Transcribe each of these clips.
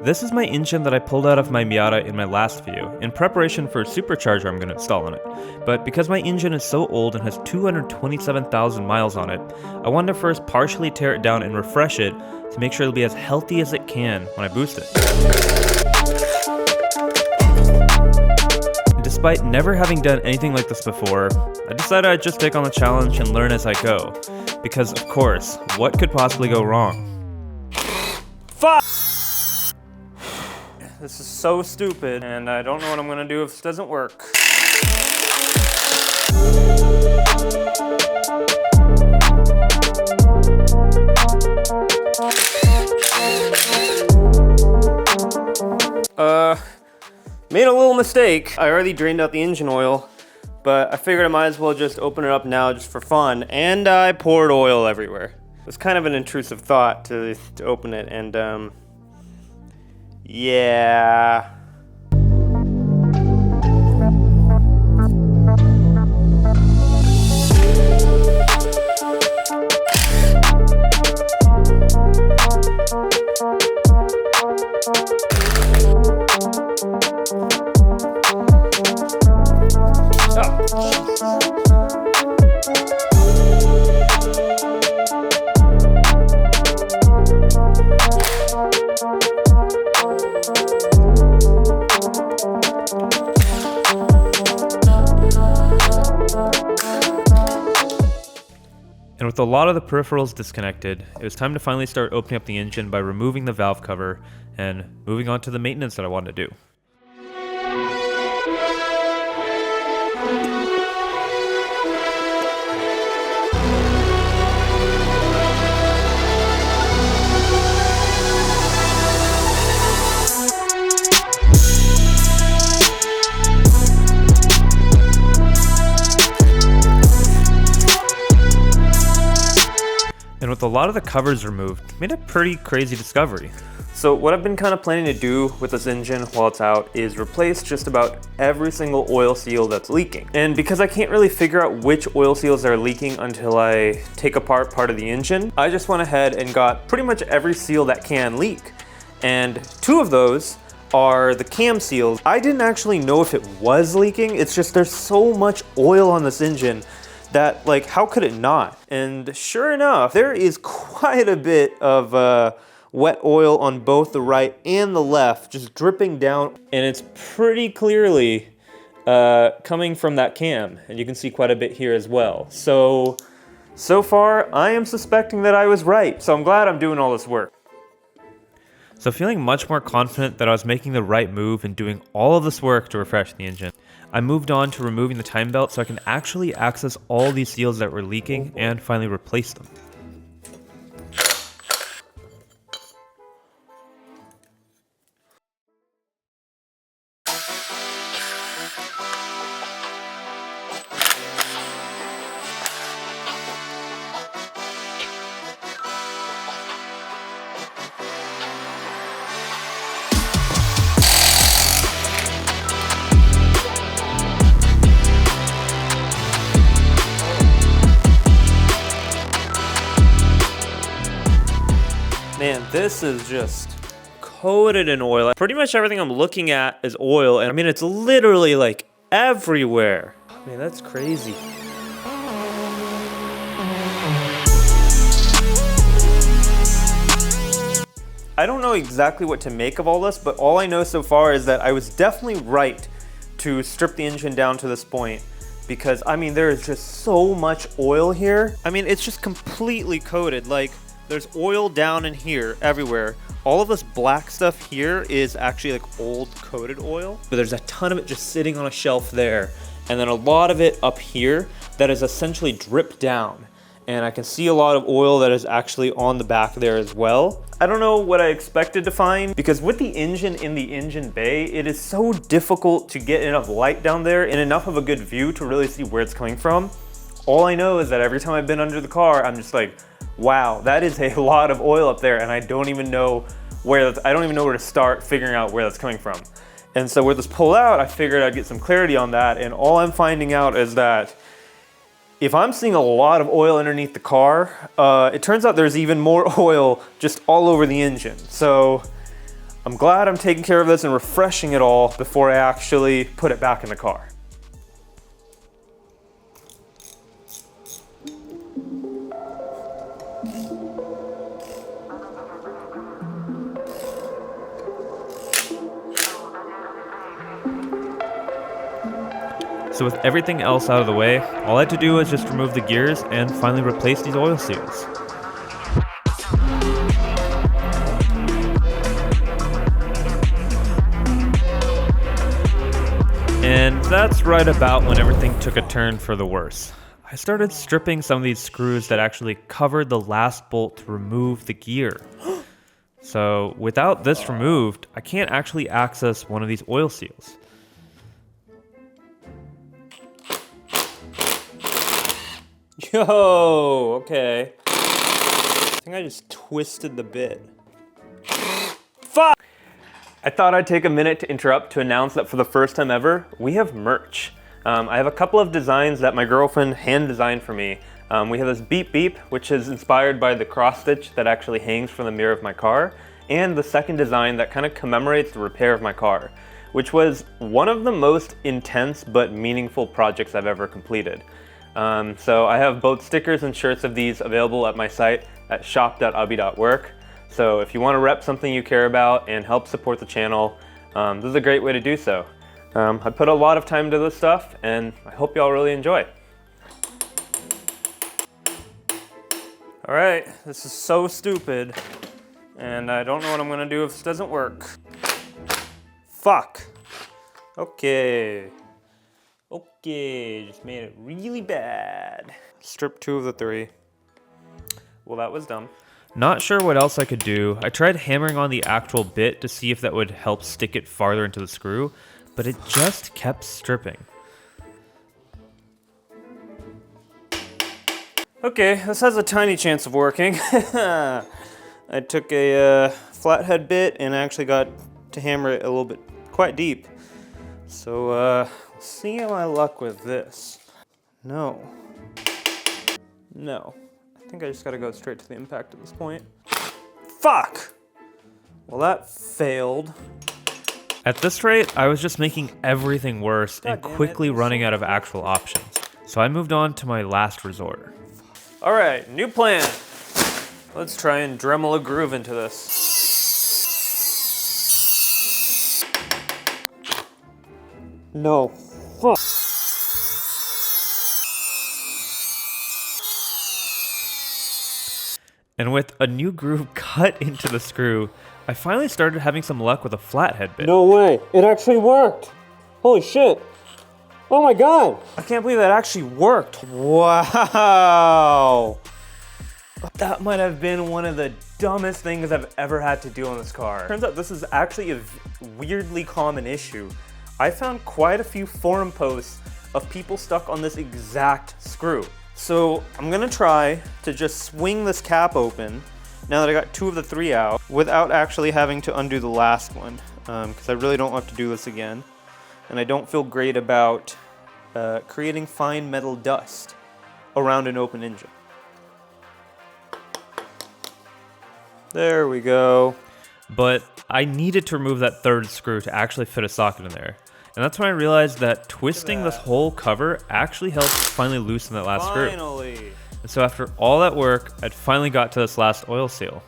This is my engine that I pulled out of my Miata in my last video, in preparation for a supercharger I'm going to install on it. But because my engine is so old and has 227,000 miles on it, I wanted to first partially tear it down and refresh it to make sure it'll be as healthy as it can when I boost it. Despite never having done anything like this before, I decided I'd just take on the challenge and learn as I go. Because of course, what could possibly go wrong? Fuck! This is so stupid, and I don't know what I'm gonna do if this doesn't work. Made a little mistake. I already drained out the engine oil, but I figured I might as well just open it up now just for fun, and I poured oil everywhere. It was kind of an intrusive thought to open it, and yeah. And with a lot of the peripherals disconnected, it was time to finally start opening up the engine by removing the valve cover and moving on to the maintenance that I wanted to do. And with a lot of the covers removed, made a pretty crazy discovery. So what I've been kind of planning to do with this engine while it's out is replace just about every single oil seal that's leaking. And because I can't really figure out which oil seals are leaking until I take apart part of the engine, I just went ahead and got pretty much every seal that can leak. And two of those are the cam seals. I didn't actually know if it was leaking, it's just there's so much oil on this engine that, like, how could it not? And sure enough, there is quite a bit of wet oil on both the right and the left, just dripping down. And it's pretty clearly coming from that cam. And you can see quite a bit here as well. So far, I am suspecting that I was right. So I'm glad I'm doing all this work. So feeling much more confident that I was making the right move and doing all of this work to refresh the engine, I moved on to removing the time belt so I can actually access all these seals that were leaking and finally replace them. Man, this is just coated in oil. Pretty much everything I'm looking at is oil, and I mean, it's literally like everywhere. Man, that's crazy. I don't know exactly what to make of all this, but all I know so far is that I was definitely right to strip the engine down to this point, because I mean, there is just so much oil here. I mean, it's just completely coated. Like, there's oil down in here everywhere. All of this black stuff here is actually like old coated oil, but there's a ton of it just sitting on a shelf there. And then a lot of it up here that is essentially dripped down. And I can see a lot of oil that is actually on the back there as well. I don't know what I expected to find, because with the engine in the engine bay, it is so difficult to get enough light down there and enough of a good view to really see where it's coming from. All I know is that every time I've been under the car, I'm just like, wow, that is a lot of oil up there, and I don't even know where to start figuring out where that's coming from. And so with this pull out, I figured I'd get some clarity on that, and all I'm finding out is that if I'm seeing a lot of oil underneath the car, it turns out there's even more oil just all over the engine. So I'm glad I'm taking care of this and refreshing it all before I actually put it back in the car. So with everything else out of the way, all I had to do was just remove the gears and finally replace these oil seals. And that's right about when everything took a turn for the worse. I started stripping some of these screws that actually covered the last bolt to remove the gear. So without this removed, I can't actually access one of these oil seals. Yo, okay. I think I just twisted the bit. Fuck! I thought I'd take a minute to interrupt to announce that for the first time ever, we have merch. I have a couple of designs that my girlfriend hand designed for me. We have this beep beep, which is inspired by the cross stitch that actually hangs from the mirror of my car, and the second design that kind of commemorates the repair of my car, which was one of the most intense but meaningful projects I've ever completed. So I have both stickers and shirts of these available at my site at shop.ubby.work. So if you want to rep something you care about and help support the channel, this is a great way to do so. I put a lot of time into this stuff and I hope y'all really enjoy. All right, this is so stupid and I don't know what I'm gonna do if this doesn't work. Fuck. Okay. Okay, just made it really bad. Strip 2 of the 3. Well, that was dumb. Not sure what else I could do. I tried hammering on the actual bit to see if that would help stick it farther into the screw, but it just kept stripping. Okay, this has a tiny chance of working. I took a flathead bit and actually got to hammer it a little bit quite deep. So, see my luck with this. No. No. I think I just gotta go straight to the impact at this point. Fuck! Well, that failed. At this rate, I was just making everything worse and quickly running out of actual options. So I moved on to my last resort. All right, new plan. Let's try and Dremel a groove into this. No. Fuck. And with a new groove cut into the screw, I finally started having some luck with a flathead bit. No way, it actually worked. Holy shit. Oh my God. I can't believe that actually worked. Wow. That might have been one of the dumbest things I've ever had to do on this car. Turns out this is actually a weirdly common issue. I found quite a few forum posts of people stuck on this exact screw. So I'm gonna try to just swing this cap open now that I got 2 of the 3 out without actually having to undo the last one, because I really don't want to do this again. And I don't feel great about creating fine metal dust around an open engine. There we go. But I needed to remove that 3rd screw to actually fit a socket in there. And that's when I realized that twisting this whole cover actually helped finally loosen that last screw. And so after all that work, I'd finally got to this last oil seal.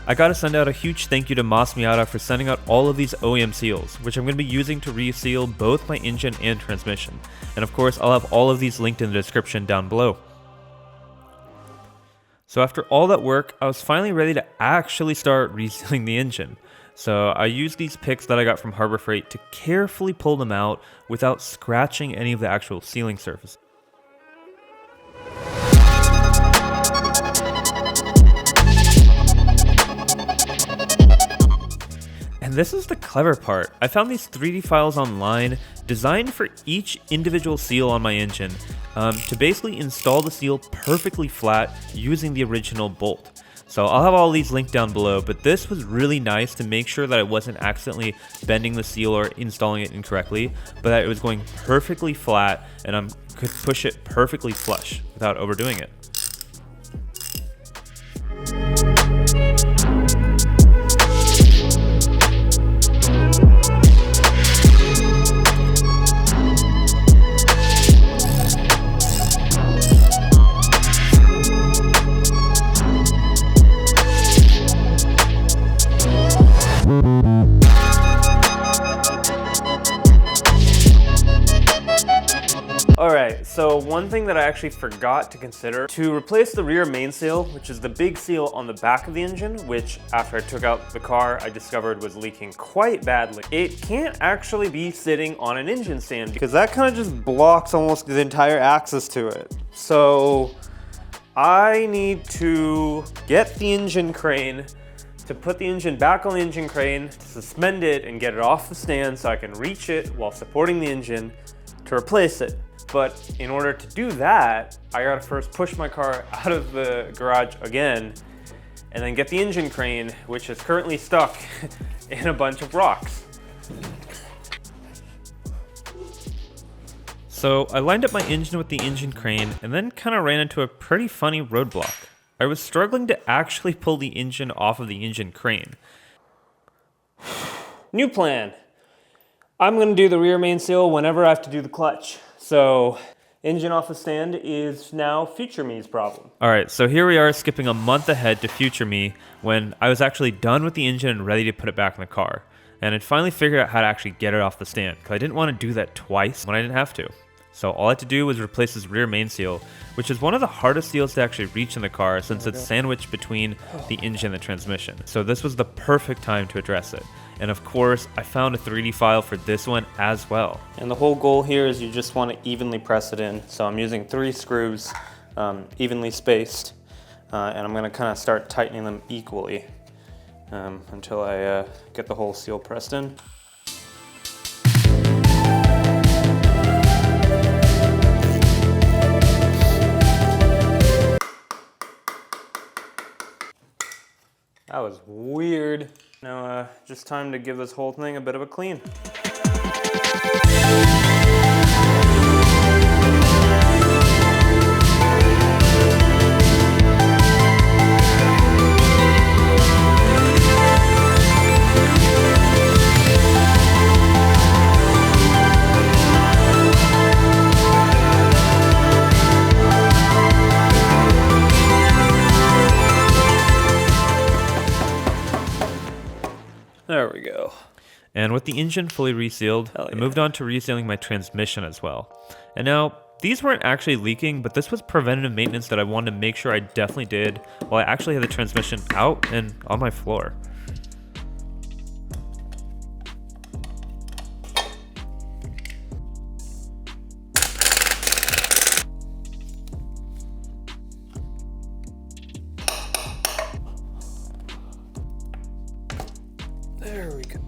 I gotta send out a huge thank you to Mas Miata for sending out all of these OEM seals, which I'm gonna be using to reseal both my engine and transmission. And of course, I'll have all of these linked in the description down below. So after all that work, I was finally ready to actually start resealing the engine. So I used these picks that I got from Harbor Freight to carefully pull them out without scratching any of the actual sealing surface. And this is the clever part. I found these 3D files online designed for each individual seal on my engine to basically install the seal perfectly flat using the original bolt. So I'll have all these linked down below, but this was really nice to make sure that I wasn't accidentally bending the seal or installing it incorrectly, but that it was going perfectly flat and I could push it perfectly flush without overdoing it. Alright, so one thing that I actually forgot to consider, to replace the rear main seal, which is the big seal on the back of the engine, which after I took out the car, I discovered was leaking quite badly. It can't actually be sitting on an engine stand because that kind of just blocks almost the entire access to it. So I need to get the engine crane, to put the engine back on the engine crane, to suspend it and get it off the stand so I can reach it while supporting the engine to replace it. But in order to do that, I gotta first push my car out of the garage again and then get the engine crane, which is currently stuck in a bunch of rocks. So I lined up my engine with the engine crane and then kind of ran into a pretty funny roadblock. I was struggling to actually pull the engine off of the engine crane. New plan. I'm gonna do the rear main seal whenever I have to do the clutch. So engine off the stand is now future me's problem. All right, so here we are skipping a month ahead to future me when I was actually done with the engine and ready to put it back in the car. And I'd finally figured out how to actually get it off the stand because I didn't want to do that twice when I didn't have to. So all I had to do was replace this rear main seal, which is one of the hardest seals to actually reach in the car since it's sandwiched between the engine and the transmission. So this was the perfect time to address it. And of course, I found a 3D file for this one as well. And the whole goal here is you just want to evenly press it in. So I'm using 3 screws, evenly spaced, and I'm going to kind of start tightening them equally until I get the whole seal pressed in. That was weird. Now, just time to give this whole thing a bit of a clean. There we go. And with the engine fully resealed, I moved on to resealing my transmission as well. And now, these weren't actually leaking, but this was preventative maintenance that I wanted to make sure I definitely did while I actually had the transmission out and on my floor. There we go.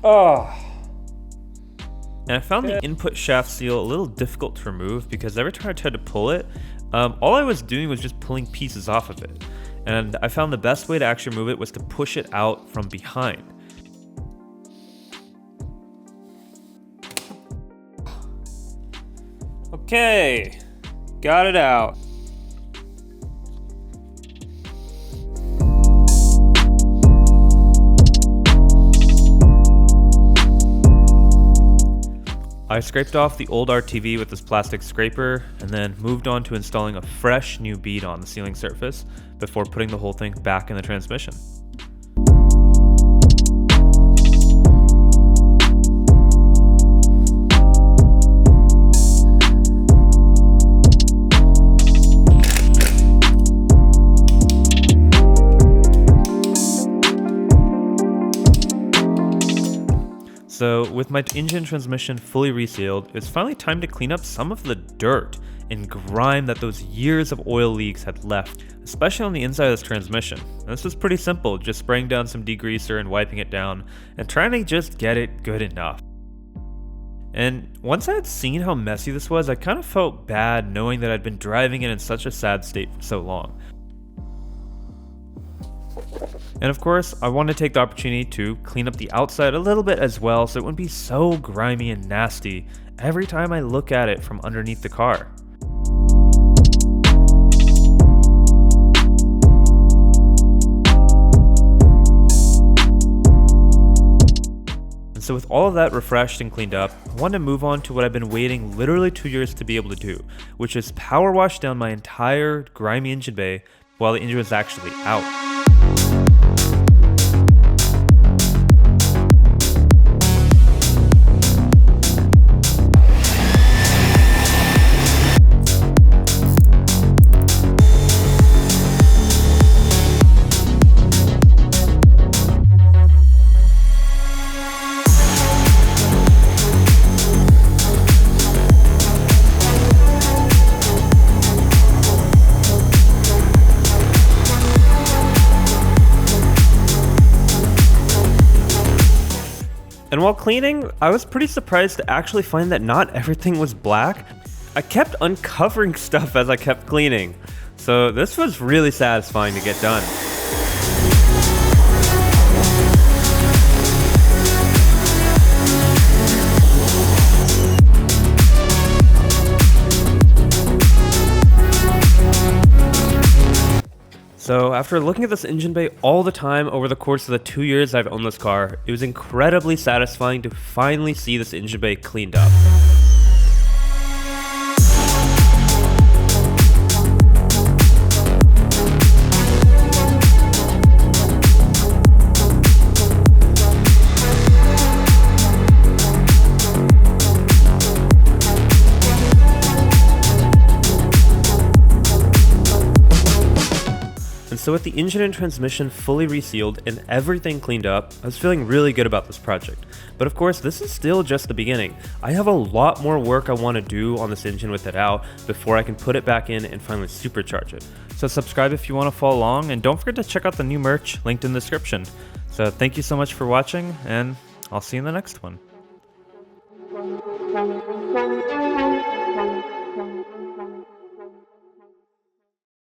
Oh. And I found the input shaft seal a little difficult to remove because every time I tried to pull it, all I was doing was just pulling pieces off of it. And I found the best way to actually remove it was to push it out from behind. Okay, got it out. I scraped off the old RTV with this plastic scraper and then moved on to installing a fresh new bead on the sealing surface before putting the whole thing back in the transmission. So with my engine transmission fully resealed, it's finally time to clean up some of the dirt and grime that those years of oil leaks had left, especially on the inside of this transmission. And this was pretty simple, just spraying down some degreaser and wiping it down, and trying to just get it good enough. And once I had seen how messy this was, I kind of felt bad knowing that I'd been driving it in such a sad state for so long. And of course, I wanted to take the opportunity to clean up the outside a little bit as well so it wouldn't be so grimy and nasty every time I look at it from underneath the car. So with all of that refreshed and cleaned up, I wanted to move on to what I've been waiting literally 2 years to be able to do, which is power wash down my entire grimy engine bay while the engine was actually out. And while cleaning, I was pretty surprised to actually find that not everything was black. I kept uncovering stuff as I kept cleaning, so this was really satisfying to get done. So after looking at this engine bay all the time over the course of the 2 years I've owned this car, it was incredibly satisfying to finally see this engine bay cleaned up. So with the engine and transmission fully resealed and everything cleaned up, I was feeling really good about this project. But of course, this is still just the beginning. I have a lot more work I want to do on this engine with it out before I can put it back in and finally supercharge it. So subscribe if you want to follow along, and don't forget to check out the new merch linked in the description. So thank you so much for watching, and I'll see you in the next one.